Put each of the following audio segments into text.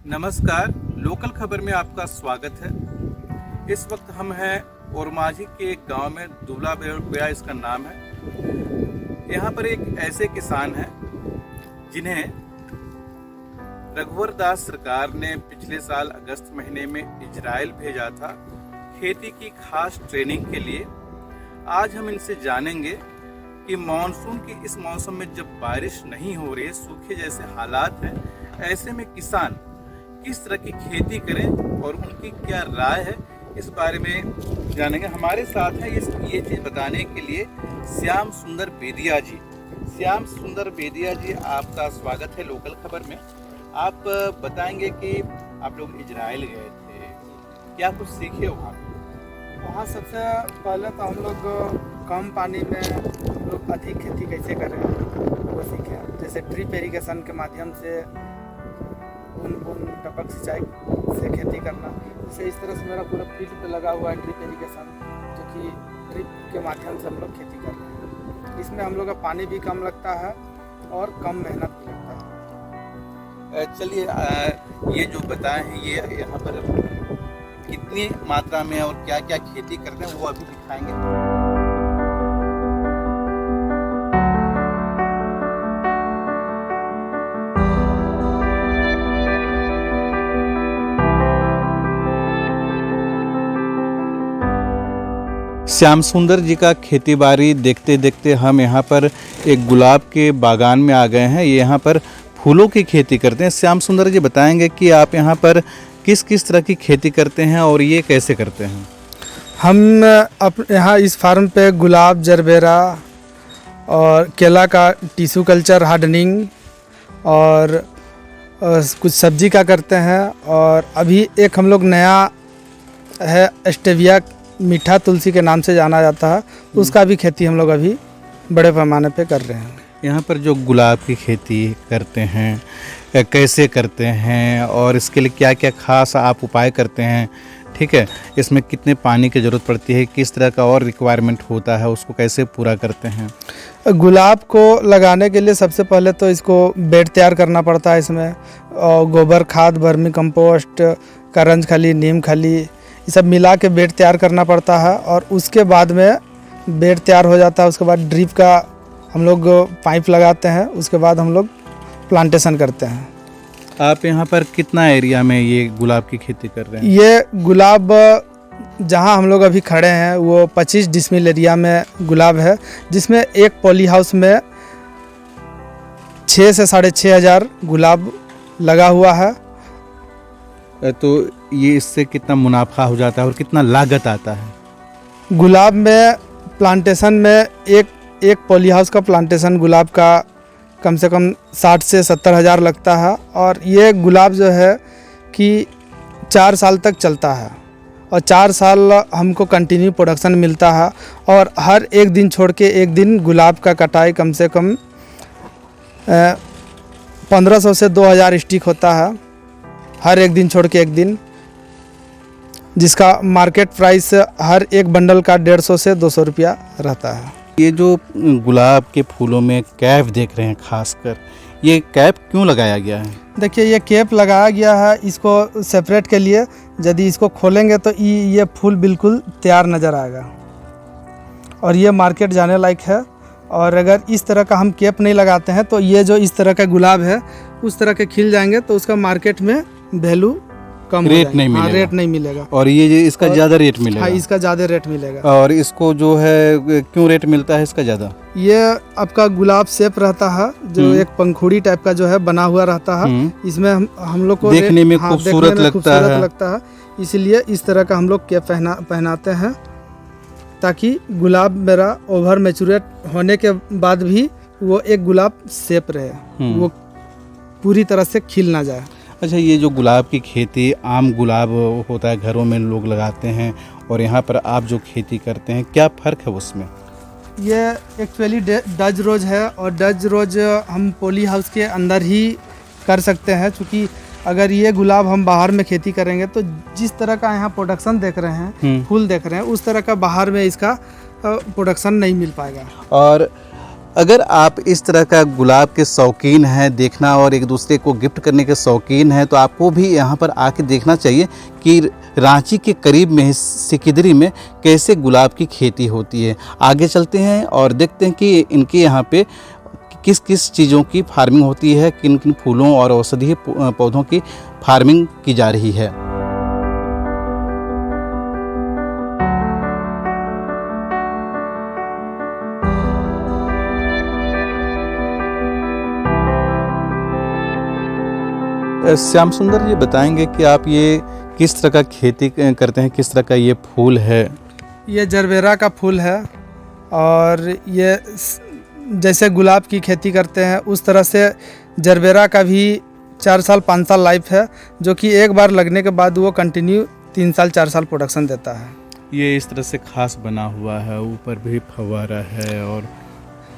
नमस्कार, लोकल खबर में आपका स्वागत है। इस वक्त हम हैं ओरमांझी के एक गांव में, दुबला बेया इसका नाम है। यहाँ पर एक ऐसे किसान हैं जिन्हें रघुवर दास सरकार ने पिछले साल अगस्त महीने में इजराइल भेजा था खेती की खास ट्रेनिंग के लिए। आज हम इनसे जानेंगे कि मानसून के इस मौसम में जब बारिश नहीं हो रही है, सूखे जैसे हालात हैं, ऐसे में किसान किस तरह की खेती करें और उनकी क्या राय है, इस बारे में जानेंगे। हमारे साथ है ये चीज़ बताने के लिए श्याम सुंदर बेदिया जी। श्याम सुंदर बेदिया जी, आपका स्वागत है लोकल खबर में। आप बताएंगे कि आप लोग इजराइल गए थे, क्या कुछ सीखे वहाँ पे? वहाँ सबसे पहले तो हम लोग कम पानी में हम लोग अधिक खेती कैसे करें वो सीखे। जैसे ड्रिप इरिगेशन के माध्यम से बूंद टपक सिंचाई से खेती करना। जैसे इस तरह से मेरा पूरा फील्ड पे लगा हुआ है ड्रिप इरिगेशन, जो कि ड्रिप के माध्यम से हम लोग खेती कर रहे हैं। इसमें हम लोग का पानी भी कम लगता है और कम मेहनत भी लगता है। चलिए, ये जो बताए हैं ये यहाँ पर कितनी मात्रा में और क्या क्या खेती करते हैं वो अभी दिखाएंगे। श्याम सुंदर जी का खेती बाड़ी देखते देखते हम यहाँ पर एक गुलाब के बागान में आ गए हैं। ये यहाँ पर फूलों की खेती करते हैं। श्याम सुंदर जी बताएंगे कि आप यहाँ पर किस किस तरह की खेती करते हैं और ये कैसे करते हैं। हम यहाँ इस फार्म पे गुलाब, जरबेरा और केला का टिश्यू कल्चर, हार्डनिंग और कुछ सब्जी का करते हैं। और अभी एक हम लोग नया है स्टेविया, मीठा तुलसी के नाम से जाना जाता है, उसका भी खेती हम लोग अभी बड़े पैमाने पे कर रहे हैं। यहाँ पर जो गुलाब की खेती करते हैं कैसे करते हैं और इसके लिए क्या क्या खास आप उपाय करते हैं, ठीक है, इसमें कितने पानी की ज़रूरत पड़ती है, किस तरह का और रिक्वायरमेंट होता है, उसको कैसे पूरा करते हैं? गुलाब को लगाने के लिए सबसे पहले तो इसको बेड तैयार करना पड़ता है। इसमें और गोबर खाद, वर्मी कंपोस्ट, करंज खली, नीम खली, ये सब मिला के बेड तैयार करना पड़ता है। और उसके बाद में बेड तैयार हो जाता है, उसके बाद ड्रिप का हम लोग पाइप लगाते हैं, उसके बाद हम लोग प्लांटेशन करते हैं। आप यहाँ पर कितना एरिया में ये गुलाब की खेती कर रहे हैं? ये गुलाब जहाँ हम लोग अभी खड़े हैं वो 25 डिसमिल एरिया में गुलाब है, जिसमें एक पॉली हाउस में 6 से 6,500 गुलाब लगा हुआ है। तो ये इससे कितना मुनाफा हो जाता है और कितना लागत आता है? गुलाब में प्लांटेशन में एक पॉली हाउस का प्लांटेशन गुलाब का कम से कम 60 से 70 हज़ार लगता है। और ये गुलाब जो है कि 4 साल तक चलता है और 4 साल हमको कंटिन्यू प्रोडक्शन मिलता है। और हर एक दिन छोड़ के एक दिन गुलाब का कटाई कम से कम 1500 से 2000 स्टिक होता है, हर एक दिन छोड़ के एक दिन, जिसका मार्केट प्राइस हर एक बंडल का 150 से 200 रुपया रहता है। ये जो गुलाब के फूलों में कैप देख रहे हैं, खासकर ये कैप क्यों लगाया गया है? देखिए, ये कैप लगाया गया है इसको सेपरेट के लिए। यदि इसको खोलेंगे तो ये फूल बिल्कुल तैयार नज़र आएगा और ये मार्केट जाने लायक है। और अगर इस तरह का हम कैप नहीं लगाते हैं तो ये जो इस तरह का गुलाब है उस तरह के खिल जाएंगे तो उसका मार्केट में वैल्यू कम रेट नहीं मिलेगा। रेट नहीं मिलेगा और ये इसका ज़्यादा रेट मिलेगा। हाँ, इसका ज़्यादा रेट मिलेगा। और इसको जो है क्यों रेट मिलता है इसका ज़्यादा? ये आपका गुलाब शेप रहता है, जो एक पंखुड़ी टाइप का जो है बना हुआ रहता है। इसमें हम लोग को देखने में खूबसूरत लगता है, इसलिए इस तरह का हम लोग कैप पहनाते हैं, ताकि गुलाब मेरा ओवर मैचुरेट होने के बाद भी वो एक गुलाब शेप रहे, वो पूरी तरह से खिल ना जाए। अच्छा, ये जो गुलाब की खेती, आम गुलाब होता है घरों में लोग लगाते हैं और यहाँ पर आप जो खेती करते हैं, क्या फ़र्क है उसमें? ये एक्चुअली डच रोज है और डच रोज हम पॉली हाउस के अंदर ही कर सकते हैं, क्योंकि अगर ये गुलाब हम बाहर में खेती करेंगे तो जिस तरह का यहाँ प्रोडक्शन देख रहे हैं, फूल देख रहे हैं, उस तरह का बाहर में इसका प्रोडक्शन नहीं मिल पाएगा। और अगर आप इस तरह का गुलाब के शौकीन हैं देखना और एक दूसरे को गिफ्ट करने के शौकीन हैं तो आपको भी यहाँ पर आके देखना चाहिए कि रांची के करीब में सिकिदरी में कैसे गुलाब की खेती होती है। आगे चलते हैं और देखते हैं कि इनके यहाँ पे किस किस चीज़ों की फार्मिंग होती है, किन किन फूलों और औषधीय पौधों की फार्मिंग की जा रही है। श्याम सुंदर जी बताएंगे कि आप ये किस तरह का खेती करते हैं, किस तरह का ये फूल है? ये जरबेरा का फूल है और ये जैसे गुलाब की खेती करते हैं उस तरह से जरबेरा का भी 4 साल 5 साल लाइफ है, जो कि एक बार लगने के बाद वो कंटिन्यू 3 साल 4 साल प्रोडक्शन देता है। ये इस तरह से खास बना हुआ है, ऊपर भी फव्वारा है और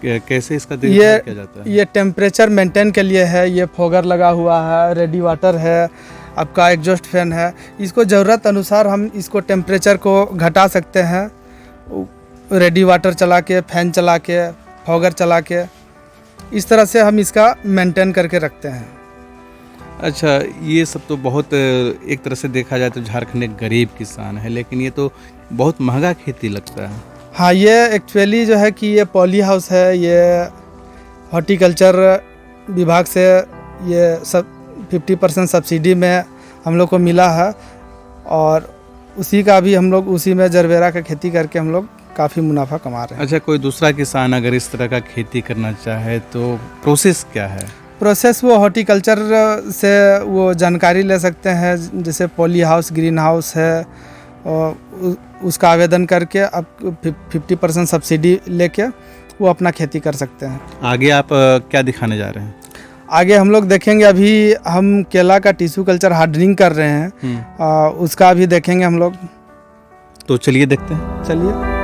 कैसे इसका देखभाल किया जाता है? ये टेम्परेचर मेंटेन के लिए है। ये फोगर लगा हुआ है, रेडी वाटर है, आपका एग्जॉस्ट फैन है। इसको ज़रूरत अनुसार हम इसको टेम्परेचर को घटा सकते हैं, रेडी वाटर चला के, फैन चला के, फोगर चला के, इस तरह से हम इसका मेंटेन करके रखते हैं। अच्छा, ये सब तो बहुत एक तरह से देखा जाए तो झारखंड एक गरीब किसान है, लेकिन ये तो बहुत महंगा खेती लगता है। हाँ, ये एक्चुअली जो है कि ये पॉली हाउस है। ये हॉर्टिकल्चर विभाग से ये सब 50% सब्सिडी में हम लोग को मिला है और उसी का भी हम लोग उसी में जरबेरा का खेती करके हम लोग काफ़ी मुनाफा कमा रहे हैं। अच्छा, कोई दूसरा किसान अगर इस तरह का खेती करना चाहे तो प्रोसेस क्या है? प्रोसेस वो हॉर्टिकल्चर से वो जानकारी ले सकते हैं, जैसे पॉली हाउस, ग्रीन हाउस है, और उसका आवेदन करके अब 50% सब्सिडी लेके वो अपना खेती कर सकते हैं। आगे आप क्या दिखाने जा रहे हैं? आगे हम लोग देखेंगे, अभी हम केला का टिश्यू कल्चर हार्डनिंग कर रहे हैं, उसका भी देखेंगे हम लोग। तो चलिए देखते हैं। चलिए।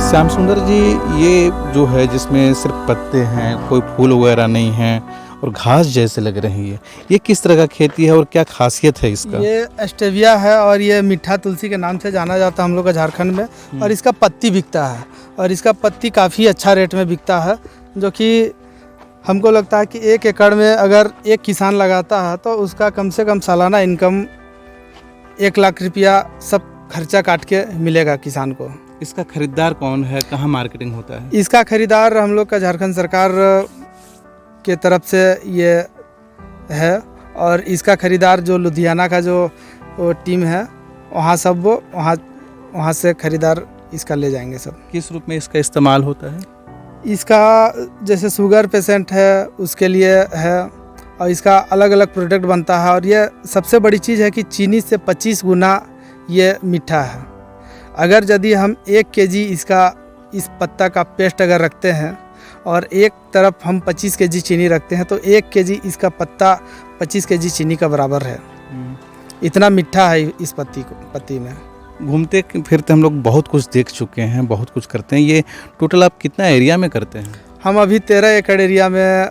श्याम सुंदर जी, ये जो है जिसमें सिर्फ पत्ते हैं, कोई फूल वगैरह नहीं है और घास जैसे लग रही है, ये किस तरह का खेती है और क्या खासियत है इसका? ये स्टेविया है और ये मीठा तुलसी के नाम से जाना जाता है हम लोग का झारखंड में। और इसका पत्ती बिकता है और इसका पत्ती काफ़ी अच्छा रेट में बिकता है, जो कि हमको लगता है कि 1 एकड़ में अगर एक किसान लगाता है तो उसका कम से कम सालाना इनकम 1 लाख रुपया सब खर्चा काट के मिलेगा किसान को। इसका खरीदार कौन है, कहाँ मार्केटिंग होता है? इसका खरीदार हम लोग का झारखंड सरकार के तरफ से ये है और इसका खरीदार जो लुधियाना का जो टीम है वहाँ सब वो वहाँ से खरीदार इसका ले जाएंगे सब। किस रूप में इसका इस्तेमाल होता है? इसका जैसे शुगर पेशेंट है उसके लिए है और इसका अलग अलग प्रोडक्ट बनता है। और ये सबसे बड़ी चीज़ है कि चीनी से 25 गुना ये मीठा है। अगर यदि हम 1 केजी इस पत्ता का पेस्ट अगर रखते हैं और एक तरफ हम 25 केजी चीनी रखते हैं तो 1 केजी इसका पत्ता 25 केजी चीनी का बराबर है। इतना मीठा है इस पत्ती में। घूमते फिरते हम लोग बहुत कुछ देख चुके हैं, बहुत कुछ करते हैं। ये टोटल आप कितना एरिया में करते हैं? हम अभी 13 एकड़ एरिया में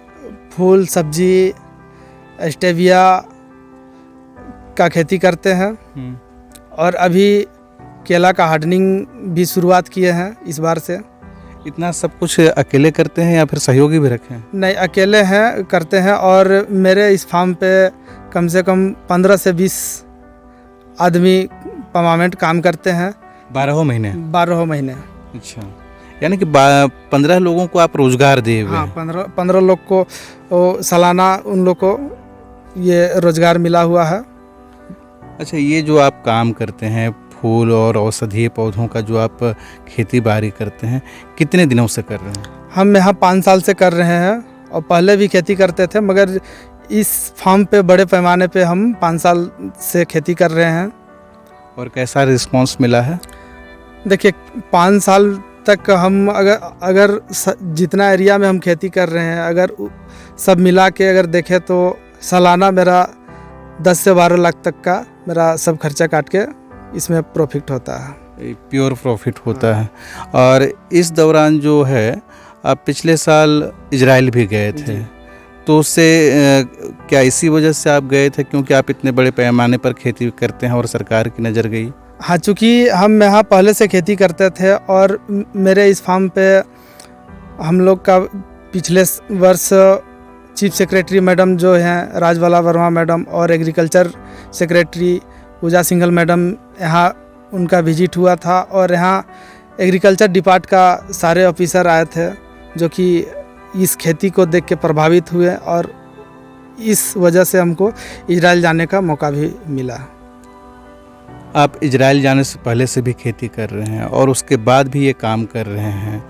फूल, सब्जी, स्टेविया का खेती करते हैं और अभी केला का हार्डनिंग भी शुरुआत किए हैं इस बार से। इतना सब कुछ अकेले करते हैं या फिर सहयोगी भी रखे हैं? नहीं, अकेले हैं, करते हैं। और मेरे इस फार्म पे कम से कम 15 से 20 आदमी परमानेंट काम करते हैं। 12 महीने? 12 महीने। अच्छा, यानी कि 15 लोगों को आप रोजगार दे हुए? हाँ, 15 लोग को सालाना उन लोग को ये रोजगार मिला हुआ है। अच्छा, ये जो आप काम करते हैं फूल और औषधीय पौधों का, जो आप खेती बाड़ी करते हैं, कितने दिनों से कर रहे हैं? हम यहाँ 5 साल से कर रहे हैं और पहले भी खेती करते थे, मगर इस फार्म पे बड़े पैमाने पे हम 5 साल से खेती कर रहे हैं। और कैसा रिस्पांस मिला है? देखिए, 5 साल तक हम अगर जितना एरिया में हम खेती कर रहे हैं, अगर सब मिला के अगर देखें तो सालाना मेरा 10 से 12 लाख तक का मेरा सब खर्चा काट के इसमें प्रॉफिट होता है। प्योर प्रॉफिट होता है। और इस दौरान जो है आप पिछले साल इजराइल भी गए थे, तो उससे क्या इसी वजह से आप गए थे क्योंकि आप इतने बड़े पैमाने पर खेती करते हैं और सरकार की नज़र गई? हाँ, चूँकि हम यहाँ पहले से खेती करते थे और मेरे इस फार्म पे हम लोग का पिछले वर्ष चीफ सेक्रेटरी मैडम जो हैं राजबाला वर्मा मैडम और एग्रीकल्चर सेक्रेटरी पूजा सिंघल मैडम, यहाँ उनका विजिट हुआ था और यहाँ एग्रीकल्चर डिपार्ट का सारे ऑफिसर आए थे जो कि इस खेती को देख के प्रभावित हुए और इस वजह से हमको इजराइल जाने का मौका भी मिला। आप इजराइल जाने से पहले से भी खेती कर रहे हैं और उसके बाद भी ये काम कर रहे हैं,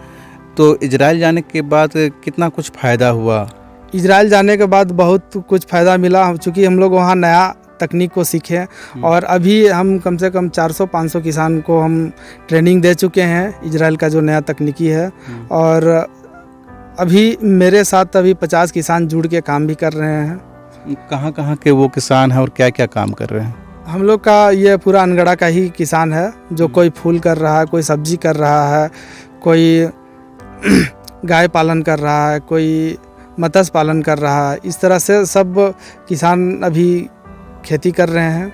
तो इजराइल जाने के बाद कितना कुछ फ़ायदा हुआ? इजराइल जाने के बाद बहुत कुछ फ़ायदा मिला, चूँकि हम लोग वहाँ नया तकनीक को सीखे और अभी हम कम से कम 400-500 किसान को हम ट्रेनिंग दे चुके हैं इजराइल का जो नया तकनीकी है। और अभी मेरे साथ अभी 50 किसान जुड़ के काम भी कर रहे हैं। कहाँ के वो किसान हैं और क्या क्या काम कर रहे हैं? हम लोग का ये पूरा अनगढ़ा का ही किसान है, जो कोई फूल कर रहा है, कोई सब्जी कर रहा है, कोई गाय पालन कर रहा है, कोई मत्स्य पालन कर रहा है। इस तरह से सब किसान अभी खेती कर रहे हैं।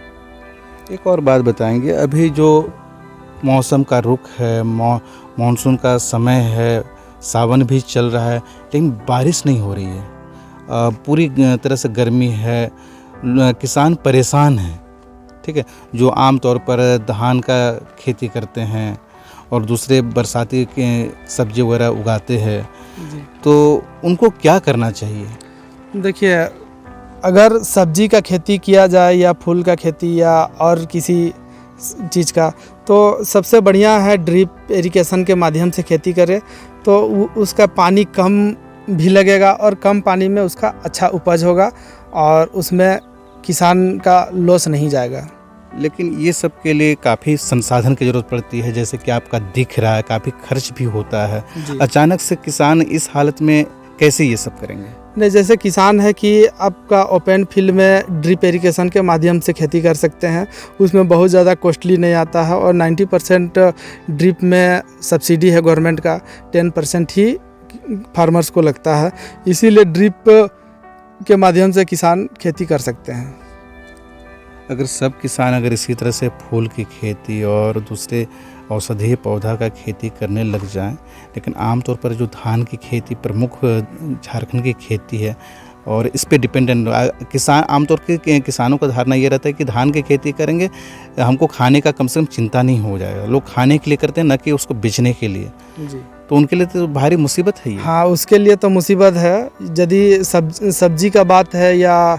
एक और बात बताएंगे, अभी जो मौसम का रुख है, मानसून का समय है, सावन भी चल रहा है, लेकिन बारिश नहीं हो रही है, पूरी तरह से गर्मी है, किसान परेशान हैं, ठीक है। जो आम तौर पर धान का खेती करते हैं और दूसरे बरसाती के सब्जी वगैरह उगाते हैं, तो उनको क्या करना चाहिए? देखिए, अगर सब्जी का खेती किया जाए या फूल का खेती या और किसी चीज़ का, तो सबसे बढ़िया है ड्रिप इरिगेशन के माध्यम से खेती करें, तो उसका पानी कम भी लगेगा और कम पानी में उसका अच्छा उपज होगा और उसमें किसान का लॉस नहीं जाएगा। लेकिन ये सब के लिए काफ़ी संसाधन की ज़रूरत पड़ती है, जैसे कि आपका दिख रहा है, काफ़ी खर्च भी होता है। अचानक से किसान इस हालत में कैसे ये सब करेंगे? नहीं, जैसे किसान है कि आपका ओपन फील्ड में ड्रिप इरिगेशन के माध्यम से खेती कर सकते हैं, उसमें बहुत ज़्यादा कॉस्टली नहीं आता है और 90% ड्रिप में सब्सिडी है गवर्नमेंट का, 10% ही फार्मर्स को लगता है, इसीलिए ड्रिप के माध्यम से किसान खेती कर सकते हैं। अगर सब किसान अगर इसी तरह से फूल की खेती और दूसरे औषधीय पौधा का खेती करने लग जाएं, लेकिन आमतौर पर जो धान की खेती प्रमुख झारखंड की खेती है और इस पे डिपेंडेंट किसान, आमतौर के किसानों का धारणा ये रहता है कि धान की खेती करेंगे हमको खाने का कम से कम चिंता नहीं हो जाएगा। लोग खाने के लिए करते हैं, न कि उसको बेचने के लिए। जी, तो उनके लिए तो भारी मुसीबत है ये। हाँ, उसके लिए तो मुसीबत है। यदि सब्जी का बात है या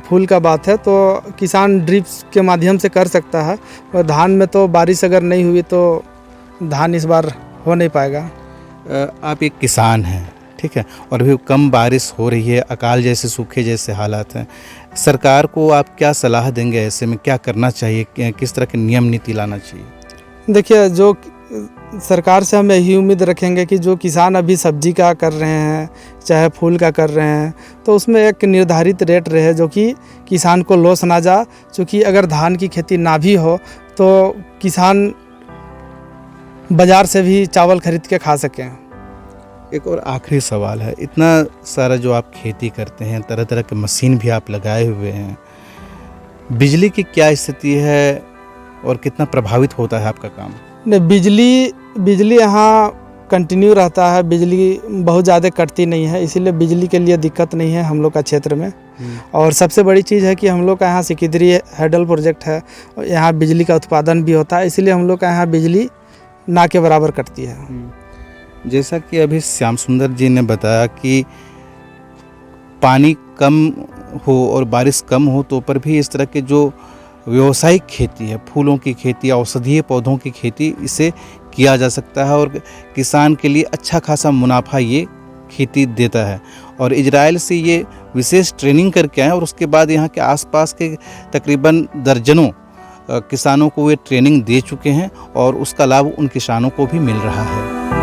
फूल का बात है तो किसान ड्रिप के माध्यम से कर सकता है, और धान में तो बारिश अगर नहीं हुई तो धान इस बार हो नहीं पाएगा। आप एक किसान हैं, ठीक है, और भी कम बारिश हो रही है, अकाल जैसे सूखे जैसे हालात हैं, सरकार को आप क्या सलाह देंगे? ऐसे में क्या करना चाहिए, किस तरह के नियम नीति लाना चाहिए? देखिए, जो सरकार से हम यही उम्मीद रखेंगे कि जो किसान अभी सब्जी का कर रहे हैं चाहे फूल का कर रहे हैं, तो उसमें एक निर्धारित रेट रहे जो कि किसान को लॉस ना जा। क्योंकि अगर धान की खेती ना भी हो तो किसान बाज़ार से भी चावल खरीद के खा सकें। एक और आखिरी सवाल है, इतना सारा जो आप खेती करते हैं, तरह तरह के मशीन भी आप लगाए हुए हैं, बिजली की क्या स्थिति है और कितना प्रभावित होता है आपका काम? नहीं, बिजली यहाँ कंटिन्यू रहता है, बिजली बहुत ज़्यादा कटती नहीं है, इसीलिए बिजली के लिए दिक्कत नहीं है हम लोग का क्षेत्र में। और सबसे बड़ी चीज़ है कि हम लोग का यहाँ सिकिदरी हेडल प्रोजेक्ट है, यहाँ बिजली का उत्पादन भी होता है, इसीलिए हम लोग का यहाँ बिजली ना के बराबर कटती है। जैसा कि अभी श्याम सुंदर जी ने बताया कि पानी कम हो और बारिश कम हो तो पर भी इस तरह के जो व्यावसायिक खेती है, फूलों की खेती, औषधीय पौधों की खेती, इसे किया जा सकता है और किसान के लिए अच्छा खासा मुनाफा ये खेती देता है। और इजराइल से ये विशेष ट्रेनिंग करके आए और उसके बाद यहाँ के आसपास के तकरीबन दर्जनों किसानों को वे ट्रेनिंग दे चुके हैं और उसका लाभ उन किसानों को भी मिल रहा है।